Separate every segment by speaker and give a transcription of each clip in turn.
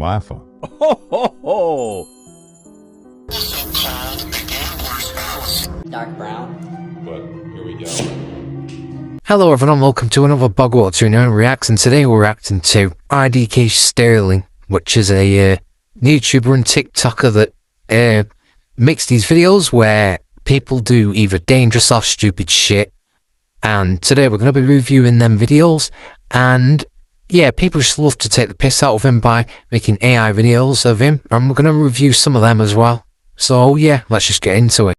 Speaker 1: laugher.
Speaker 2: Ho ho ho!
Speaker 3: Dark brown.
Speaker 4: But here we go.
Speaker 5: Hello everyone, welcome to another Bogwater Tuner Reacts, and today we're reacting to idksterling, which is a YouTuber and TikToker that makes these videos where people do either dangerous or stupid shit. And today we're going to be reviewing them videos, and yeah, people just love to take the piss out of him by making AI videos of him, and we're going to review some of them as well. So yeah, let's just get into it.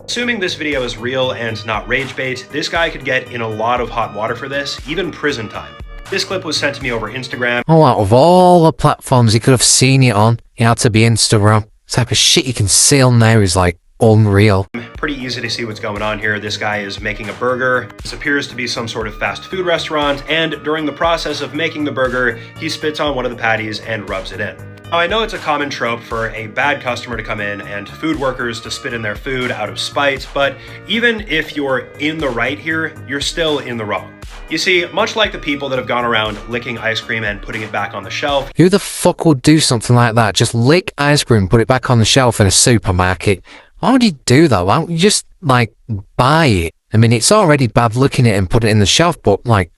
Speaker 6: Assuming this video is real and not rage bait, this guy could get in a lot of hot water for this, even prison time. This clip was sent to me over Instagram.
Speaker 5: Oh, out of all the platforms he could have seen it on, it had to be Instagram. The type of shit you can see on there is like unreal.
Speaker 6: Pretty easy to see what's going on here. This guy is making a burger. This appears to be some sort of fast food restaurant, and during the process of making the burger, he spits on one of the patties and rubs it in. Now, I know it's a common trope for a bad customer to come in and food workers to spit in their food out of spite, but even if you're in the right here, you're still in the wrong. You see, much like the people that have gone around licking ice cream and putting it back on the shelf.
Speaker 5: Who the fuck would do something like that? Just lick ice cream, put it back on the shelf in a supermarket. Why would you do that? Why don't you just, like, buy it? I mean, it's already bad looking at it and put it in the shelf, but, like,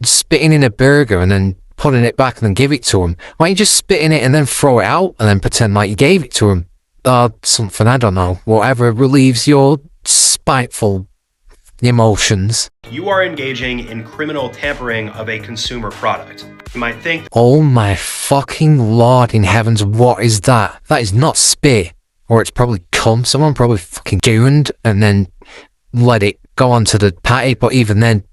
Speaker 5: spitting in a burger and then putting it back and then give it to him. Why don't you just spit in it and then throw it out and then pretend like you gave it to him? Or something, I don't know. Whatever relieves your spiteful emotions.
Speaker 6: You are engaging in criminal tampering of a consumer product. You might think,
Speaker 5: oh my fucking lord in heavens, what is that? That is not spit. Or it's probably cum. Someone probably fucking gooned and then let it go onto the patty, but even then,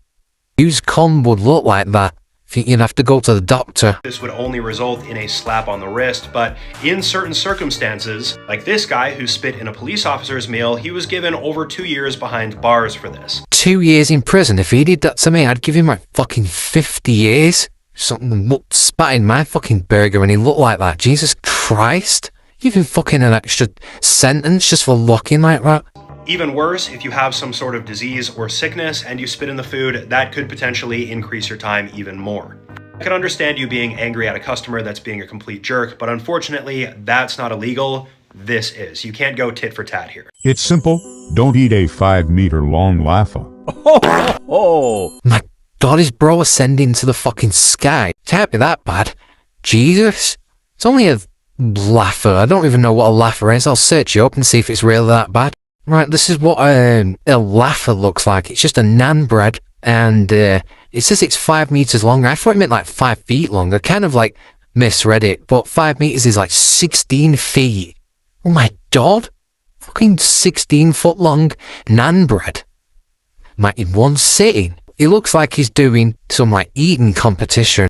Speaker 5: whose cum would look like that? I think you'd have to go to the doctor.
Speaker 6: this would only result in a slap on the wrist, but in certain circumstances, like this guy who spit in a police officer's meal, he was given over 2 years behind bars for this.
Speaker 5: 2 years in prison. If he did that to me, I'd give him like fucking 50 years. Something spat in my fucking burger and he looked like that. Jesus Christ. Give him fucking an extra sentence just for looking like that.
Speaker 6: Even worse, if you have some sort of disease or sickness and you spit in the food, that could potentially increase your time even more. I can understand you being angry at a customer that's being a complete jerk, but unfortunately, that's not illegal. This is. You can't go tit for tat here.
Speaker 1: It's simple. Don't eat a 5-meter long laugher.
Speaker 2: Ho ho ho!
Speaker 5: My God, is bro ascending to the fucking sky? Can't be that bad. Jesus. It's only a laugher. I don't even know what a laugher is. I'll search it up and see if it's really that bad. Right, this is what a laugher looks like. It's just a naan bread, and it says it's 5 meters long. I thought it meant like 5 feet long. I kind of like misread it, but 5 meters is like 16 feet. Oh my God. Fucking 16-foot long naan bread. Like in one sitting. It looks like he's doing some like eating competition.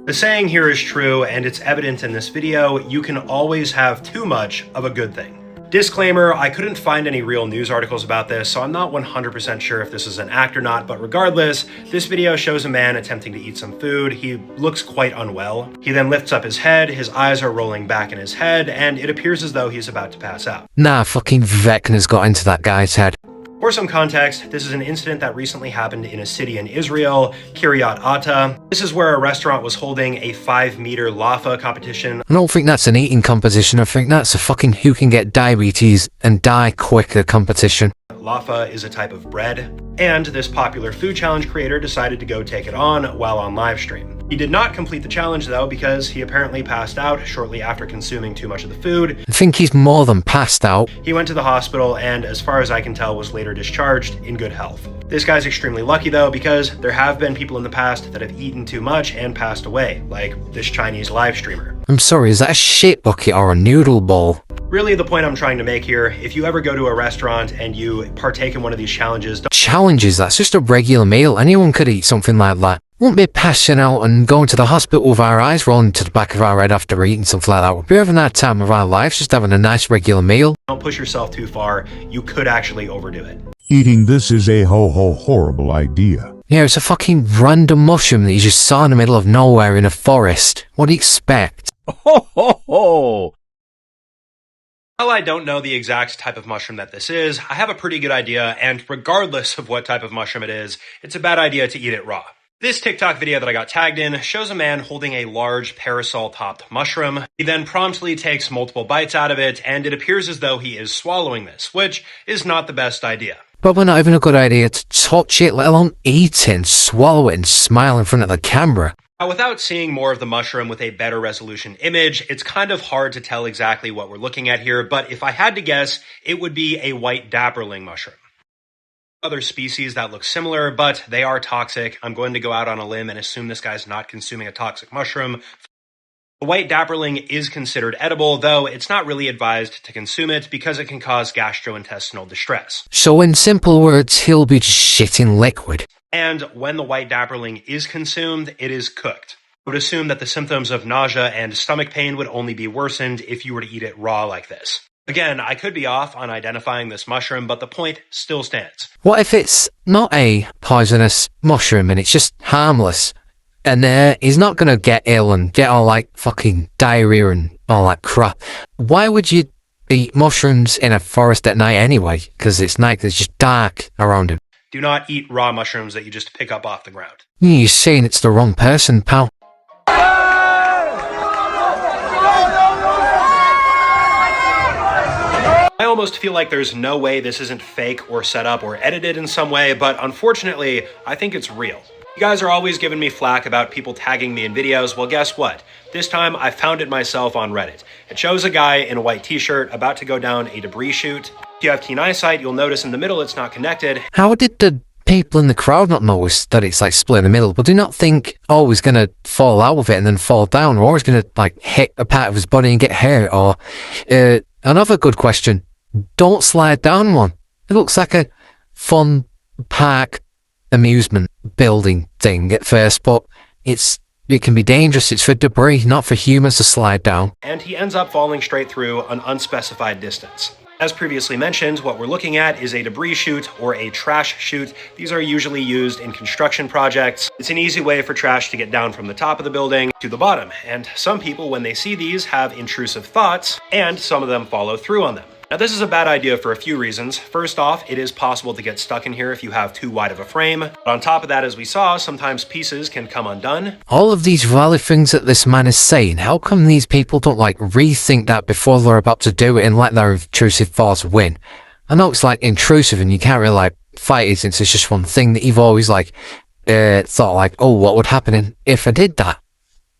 Speaker 6: The saying here is true, and it's evident in this video. You can always have too much of a good thing. Disclaimer, I couldn't find any real news articles about this, so I'm not 100% sure if this is an act or not, but regardless, this video shows a man attempting to eat some food. He looks quite unwell. He then lifts up his head, his eyes are rolling back in his head, and it appears as though he's about to pass out.
Speaker 5: Nah, fucking Vecna's got into that guy's head.
Speaker 6: For some context, this is an incident that recently happened in a city in Israel, Kiryat Ata. This is where a restaurant was holding a 5-meter lava competition.
Speaker 5: I don't think that's an eating competition. I think that's a fucking who can get diabetes and die quicker competition.
Speaker 6: Lava is a type of bread, and this popular food challenge creator decided to go take it on while on live stream. He did not complete the challenge though, because he apparently passed out shortly after consuming too much of the food.
Speaker 5: I think he's more than passed out.
Speaker 6: He went to the hospital and, as far as I can tell, was later discharged in good health. This guy's extremely lucky though, because there have been people in the past that have eaten too much and passed away, like this Chinese live streamer.
Speaker 5: I'm sorry, is that a shit bucket or a noodle bowl?
Speaker 6: Really, the point I'm trying to make here, if you ever go to a restaurant and you partake in one of these challenges...
Speaker 5: Challenges? That's just a regular meal. Anyone could eat something like that. Won't be passing out and going to the hospital with our eyes rolling to the back of our head after eating something like that. We'll be having that time of our lives, just having a nice regular meal.
Speaker 6: Don't push yourself too far. You could actually overdo it.
Speaker 1: Eating this is a horrible idea.
Speaker 5: Yeah, it's a fucking random mushroom that you just saw in the middle of nowhere in a forest. What do you expect?
Speaker 2: Ho ho ho!
Speaker 6: While I don't know the exact type of mushroom that this is, I have a pretty good idea, and regardless of what type of mushroom it is, it's a bad idea to eat it raw. This TikTok video that I got tagged in shows a man holding a large parasol-topped mushroom. He then promptly takes multiple bites out of it, and it appears as though he is swallowing this, which is not the best idea.
Speaker 5: Probably not even a good idea to touch it, let alone eat it, swallow it, and smile in front of the camera.
Speaker 6: Now, without seeing more of the mushroom with a better resolution image, it's kind of hard to tell exactly what we're looking at here, but if I had to guess, it would be a white dapperling mushroom. Other species that look similar, but they are toxic. I'm going to go out on a limb and assume this guy's not consuming a toxic mushroom. The white dapperling is considered edible, though it's not really advised to consume it because it can cause gastrointestinal distress.
Speaker 5: So in simple words, he'll be just shitting liquid.
Speaker 6: And when the white dapperling is consumed, it is cooked. I would assume that the symptoms of nausea and stomach pain would only be worsened if you were to eat it raw like this. Again, I could be off on identifying this mushroom, but the point still stands.
Speaker 5: What if it's not a poisonous mushroom and it's just harmless? And he's not going to get ill and get all like fucking diarrhea and all that crap. Why would you eat mushrooms in a forest at night anyway? Because it's night, it's just dark around him.
Speaker 6: Do not eat raw mushrooms that you just pick up off the ground.
Speaker 5: You're saying it's the wrong person, pal.
Speaker 6: I almost feel like there's no way this isn't fake or set up or edited in some way, but unfortunately, I think it's real. You guys are always giving me flack about people tagging me in videos. Well, guess what? This time I found it myself on Reddit. It shows a guy in a white t-shirt about to go down a debris chute. If you have keen eyesight, you'll notice in the middle it's not connected.
Speaker 5: How did the people in the crowd not notice that it's like split in the middle? But do not think, oh, he's going to fall out of it and then fall down, or he's going to like hit a part of his body and get hurt, or another good question, don't slide down one. It looks like a fun park amusement building thing at first, but it can be dangerous. It's for debris, not for humans to slide down.
Speaker 6: And he ends up falling straight through an unspecified distance. As previously mentioned, what we're looking at is a debris chute or a trash chute. These are usually used in construction projects. It's an easy way for trash to get down from the top of the building to the bottom. And some people, when they see these, have intrusive thoughts, and some of them follow through on them. Now, this is a bad idea for a few reasons. First off, it is possible to get stuck in here if you have too wide of a frame. But on top of that, as we saw, sometimes pieces can come undone.
Speaker 5: All of these valid things that this man is saying, how come these people don't like rethink that before they're about to do it and let their intrusive thoughts win? I know it's like intrusive and you can't really like fight it since it's just one thing that you've always like thought like, oh, what would happen if I did that?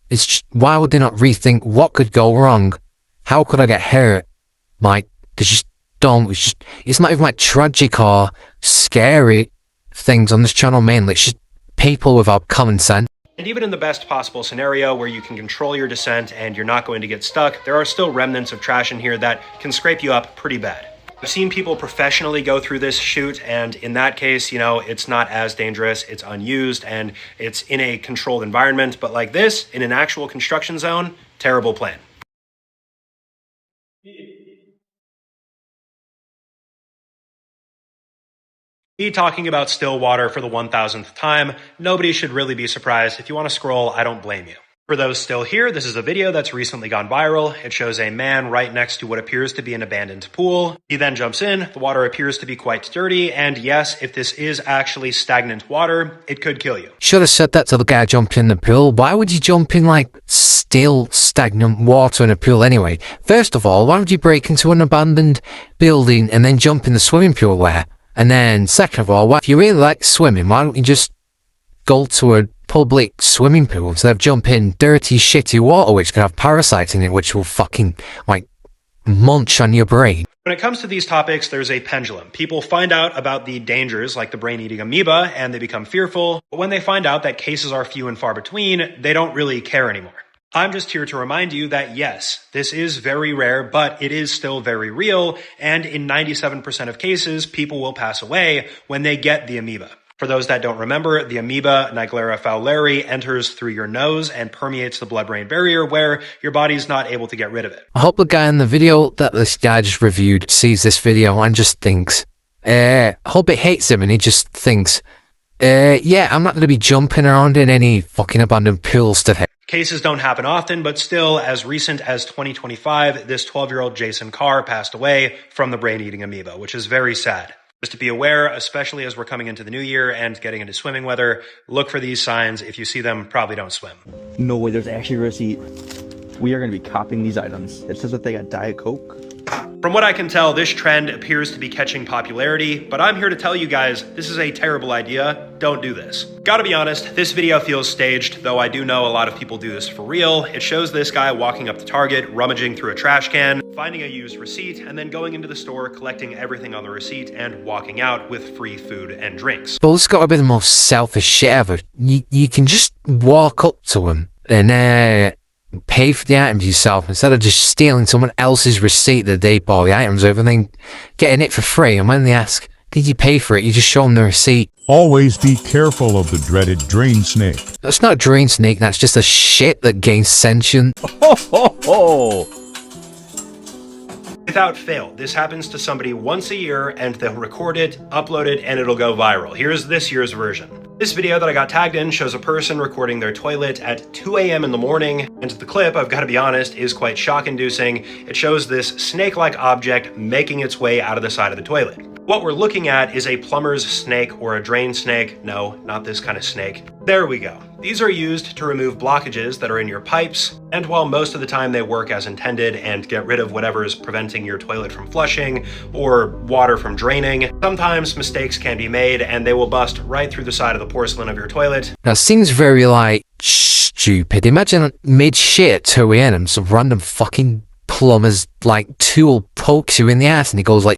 Speaker 5: It's just, why would they not rethink what could go wrong? How could I get hurt? Like, they just don't. It's not even like tragic or scary things on this channel mainly. It's just people without common sense.
Speaker 6: And even in the best possible scenario where you can control your descent and you're not going to get stuck, there are still remnants of trash in here that can scrape you up pretty bad. I've seen people professionally go through this chute, and in that case, you know, it's not as dangerous, it's unused, and it's in a controlled environment. But like this, in an actual construction zone, terrible plan. Me talking about still water for the 1000th time, nobody should really be surprised. If you want to scroll, I don't blame you. For those still here, this is a video that's recently gone viral. It shows a man right next to what appears to be an abandoned pool. He then jumps in, the water appears to be quite dirty, and yes, if this is actually stagnant water, it could kill you.
Speaker 5: Should have said that to the guy jumping in the pool. Why would you jump in like still stagnant water in a pool anyway? First of all, why would you break into an abandoned building and then jump in the swimming pool there? And then second of all, if you really like swimming, why don't you just go to a public swimming pool instead of jump in dirty, shitty water which can have parasites in it which will fucking, like, munch on your brain?
Speaker 6: When it comes to these topics, there's a pendulum. People find out about the dangers like the brain-eating amoeba and they become fearful. But when they find out that cases are few and far between, they don't really care anymore. I'm just here to remind you that yes, this is very rare, but it is still very real. And in 97% of cases, people will pass away when they get the amoeba. For those that don't remember, the amoeba, Naegleria fowleri, enters through your nose and permeates the blood-brain barrier where your body's not able to get rid of it.
Speaker 5: I hope the guy in the video that this guy just reviewed sees this video and just thinks, I hope it hates him and he just thinks, yeah, I'm not going to be jumping around in any fucking abandoned pools today.
Speaker 6: Cases don't happen often, but still, as recent as 2025, this 12-year-old Jason Carr passed away from the brain-eating amoeba, which is very sad. Just to be aware, especially as we're coming into the new year and getting into swimming weather, look for these signs. If you see them, probably don't swim.
Speaker 3: No way, there's actually a receipt. We are going to be copying these items. It says that they got Diet Coke.
Speaker 6: From what I can tell, this trend appears to be catching popularity, but I'm here to tell you guys, this is a terrible idea. Don't do this. Gotta be honest, this video feels staged, though I do know a lot of people do this for real. It shows this guy walking up to Target, rummaging through a trash can, finding a used receipt, and then going into the store, collecting everything on the receipt, and walking out with free food and drinks.
Speaker 5: But it's got to be the most selfish shit ever. You can just walk up to him and pay for the items yourself instead of just stealing someone else's receipt that they bought the items with and then getting it for free. And when they ask, did you pay for it? You just show them the receipt.
Speaker 1: Always be careful of the dreaded drain snake.
Speaker 5: That's not a drain snake, that's just a shit that gains sentient.
Speaker 2: Ho, ho, ho.
Speaker 6: Without fail, this happens to somebody once a year and they'll record it, upload it, and it'll go viral. Here's this year's version. This video that I got tagged in shows a person recording their toilet at 2 a.m. in the morning, and the clip, I've got to be honest, is quite shock-inducing. It shows this snake-like object making its way out of the side of the toilet. What we're looking at is a plumber's snake or a drain snake. No, not this kind of snake. There we go. These are used to remove blockages that are in your pipes, and while most of the time they work as intended and get rid of whatever is preventing your toilet from flushing or water from draining, sometimes mistakes can be made and they will bust right through the side of the porcelain of your toilet.
Speaker 5: That seems very, like, stupid. Imagine mid-shit at 2 a.m. and some random fucking plumber's, like, tool pokes you in the ass and he goes like,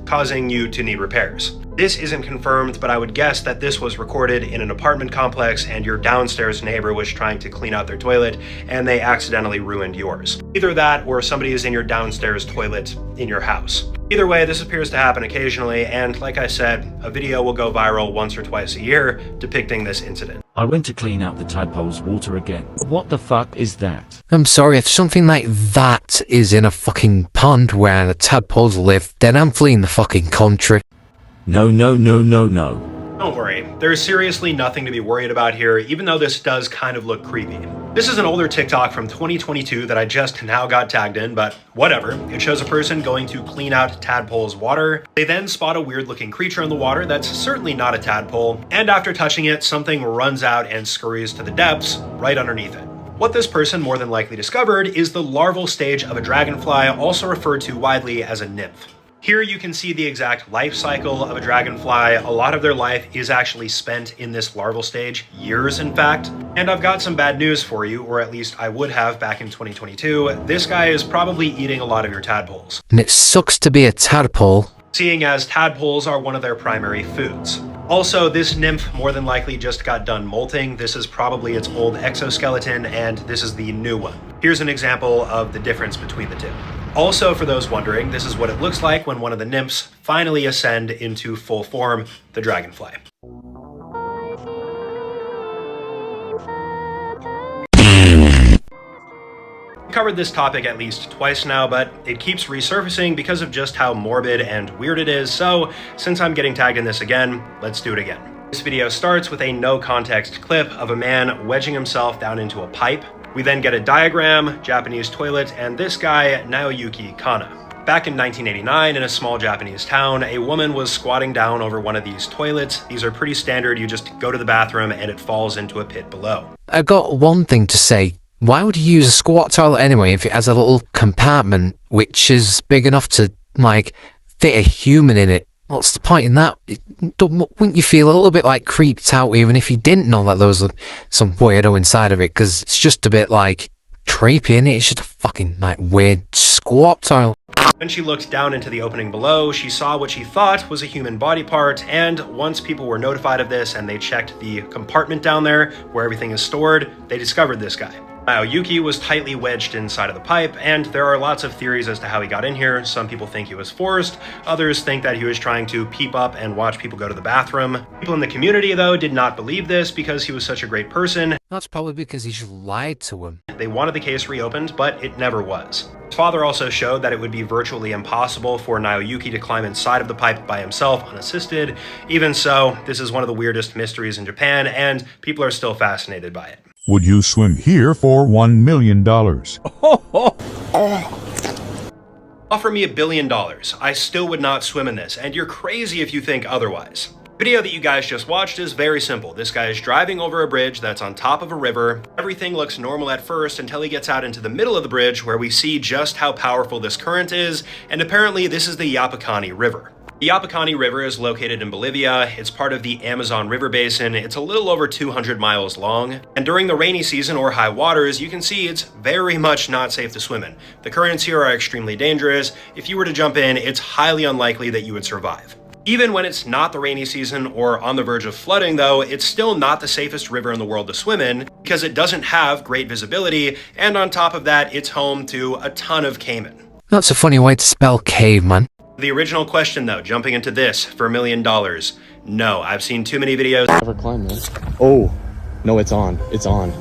Speaker 6: causing you to need repairs. This isn't confirmed, but I would guess that this was recorded in an apartment complex and your downstairs neighbor was trying to clean out their toilet and they accidentally ruined yours. Either that or somebody is in your downstairs toilet in your house. Either way, this appears to happen occasionally, and like I said, a video will go viral once or twice a year depicting this incident.
Speaker 7: I went to clean out the tadpole's water again. What the fuck is that?
Speaker 5: I'm sorry, if something like that is in a fucking pond where the tadpoles live, then I'm fleeing the fucking country.
Speaker 7: No, no, no, no, no.
Speaker 6: Don't worry, there's seriously nothing to be worried about here, even though this does kind of look creepy. This is an older TikTok from 2022 that I just now got tagged in, but whatever. It shows a person going to clean out tadpole's water. They then spot a weird looking creature in the water that's certainly not a tadpole, and after touching it, something runs out and scurries to the depths right underneath it. What this person more than likely discovered is the larval stage of a dragonfly, also referred to widely as a nymph. Here you can see the exact life cycle of a dragonfly. A lot of their life is actually spent in this larval stage, years in fact. And I've got some bad news for you, or at least I would have back in 2022. This guy is probably eating a lot of your tadpoles.
Speaker 5: And it sucks to be a tadpole,
Speaker 6: seeing as tadpoles are one of their primary foods. Also, this nymph more than likely just got done molting. This is probably its old exoskeleton, and this is the new one. Here's an example of the difference between the two. Also, for those wondering, this is what it looks like when one of the nymphs finally ascend into full form, the dragonfly. We covered this topic at least twice now, but it keeps resurfacing because of just how morbid and weird it is, so since I'm getting tagged in this again, let's do it again. This video starts with a no-context clip of a man wedging himself down into a pipe. We then get a diagram, Japanese toilet, and this guy, Naoyuki Kana. Back in 1989, in a small Japanese town, a woman was squatting down over one of these toilets. These are pretty standard, you just go to the bathroom and it falls into a pit below.
Speaker 5: I've got one thing to say. Why would you use a squat toilet anyway if it has a little compartment which is big enough to, like, fit a human in it? What's the point in that? Wouldn't you feel a little bit, like, creeped out even if you didn't know that there was some weirdo inside of it? Because it's just a bit, like, creepy, innit? It's just a fucking, like, weird squat toilet.
Speaker 6: When she looked down into the opening below, she saw what she thought was a human body part, and once people were notified of this and they checked the compartment down there where everything is stored, they discovered this guy. Naoyuki was tightly wedged inside of the pipe, and there are lots of theories as to how he got in here. Some people think he was forced, others think that he was trying to peep up and watch people go to the bathroom. People in the community, though, did not believe this because he was such a great person.
Speaker 5: That's probably because he just lied to him.
Speaker 6: They wanted the case reopened, but it never was. His father also showed that it would be virtually impossible for Naoyuki to climb inside of the pipe by himself unassisted. Even so, this is one of the weirdest mysteries in Japan, and people are still fascinated by it.
Speaker 1: Would you swim here for $1 million?
Speaker 6: Offer me $1 billion. I still would not swim in this, and you're crazy if you think otherwise. The video that you guys just watched is very simple. This guy is driving over a bridge that's on top of a river. Everything looks normal at first until he gets out into the middle of the bridge where we see just how powerful this current is, and apparently this is the Yapacani River. The Yapacani River is located in Bolivia. It's part of the Amazon River Basin. It's a little over 200 miles long. And during the rainy season or high waters, you can see it's very much not safe to swim in. The currents here are extremely dangerous. If you were to jump in, it's highly unlikely that you would survive. Even when it's not the rainy season or on the verge of flooding, though, it's still not the safest river in the world to swim in because it doesn't have great visibility. And on top of that, it's home to a ton of caiman.
Speaker 5: That's a funny way to spell caveman.
Speaker 6: The original question, though, jumping into this for $1 million. No, I've seen too many videos.
Speaker 8: Never climb this. Oh, no, it's on. It's on.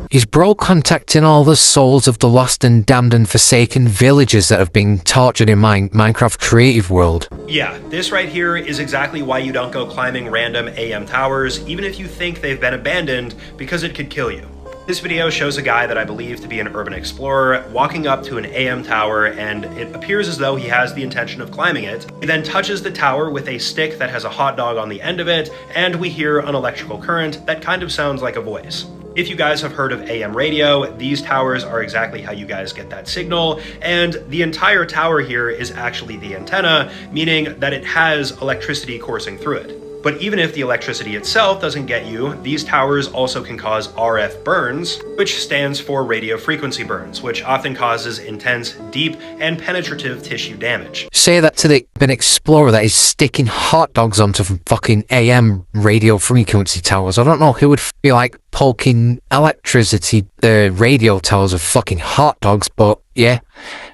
Speaker 5: Is bro contacting all the souls of the lost and damned and forsaken villagers that have been tortured in Minecraft creative world?
Speaker 6: Yeah, this right here is exactly why you don't go climbing random AM towers, even if you think they've been abandoned, because it could kill you. This video shows a guy that I believe to be an urban explorer walking up to an AM tower, and it appears as though he has the intention of climbing it. He then touches the tower with a stick that has a hot dog on the end of it, and we hear an electrical current that kind of sounds like a voice. If you guys have heard of AM radio, these towers are exactly how you guys get that signal, and the entire tower here is actually the antenna, meaning that it has electricity coursing through it. But even if the electricity itself doesn't get you, these towers also can cause RF burns, which stands for radio frequency burns, which often causes intense, deep, and penetrative tissue damage.
Speaker 5: Say that to the urban explorer that is sticking hot dogs onto fucking AM radio frequency towers. I don't know who would feel like poking electricity radio towers with fucking hot dogs, but yeah,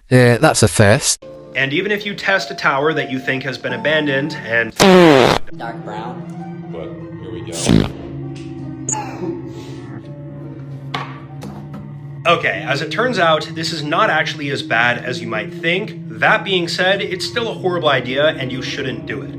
Speaker 5: that's a first.
Speaker 6: And even if you test a tower that you think has been abandoned and
Speaker 9: dark brown.
Speaker 4: But here we go.
Speaker 6: Okay, as it turns out, this is not actually as bad as you might think. That being said, it's still a horrible idea and you shouldn't do it.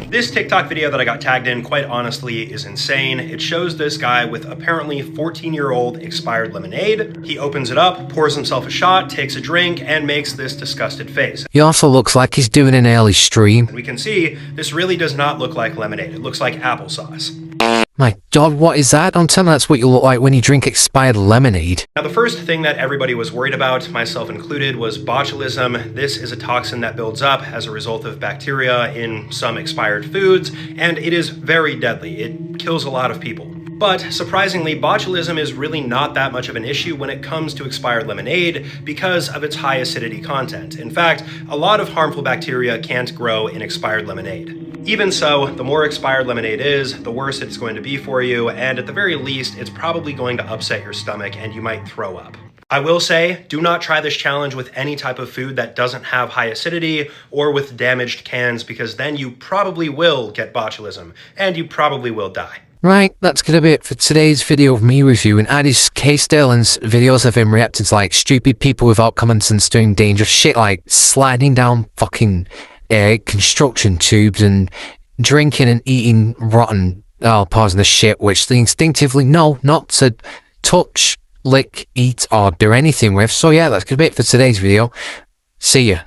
Speaker 6: This TikTok video that I got tagged in, quite honestly, is insane. It shows this guy with apparently 14-year-old expired lemonade. He opens it up, pours himself a shot, takes a drink, and makes this disgusted face.
Speaker 5: He also looks like he's doing an early stream.
Speaker 6: We can see this really does not look like lemonade. It looks like applesauce.
Speaker 5: My God, what is that? I'm telling you, that's what you look like when you drink expired lemonade.
Speaker 6: Now, the first thing that everybody was worried about, myself included, was botulism. This is a toxin that builds up as a result of bacteria in some expired foods, and it is very deadly. It kills a lot of people. But surprisingly, botulism is really not that much of an issue when it comes to expired lemonade because of its high acidity content. In fact, a lot of harmful bacteria can't grow in expired lemonade. Even so, the more expired lemonade is, the worse it's going to be for you, and at the very least, it's probably going to upset your stomach and you might throw up. I will say, do not try this challenge with any type of food that doesn't have high acidity or with damaged cans, because then you probably will get botulism, and you probably will die.
Speaker 5: Right, that's gonna be it for today's video of me reviewing idksterling's videos of him reacting to like stupid people without common sense doing dangerous shit like sliding down fucking construction tubes and drinking and eating rotten, pardon the shit, which they instinctively know not to touch, lick, eat, or do anything with. So yeah, that's gonna be it for today's video. See ya.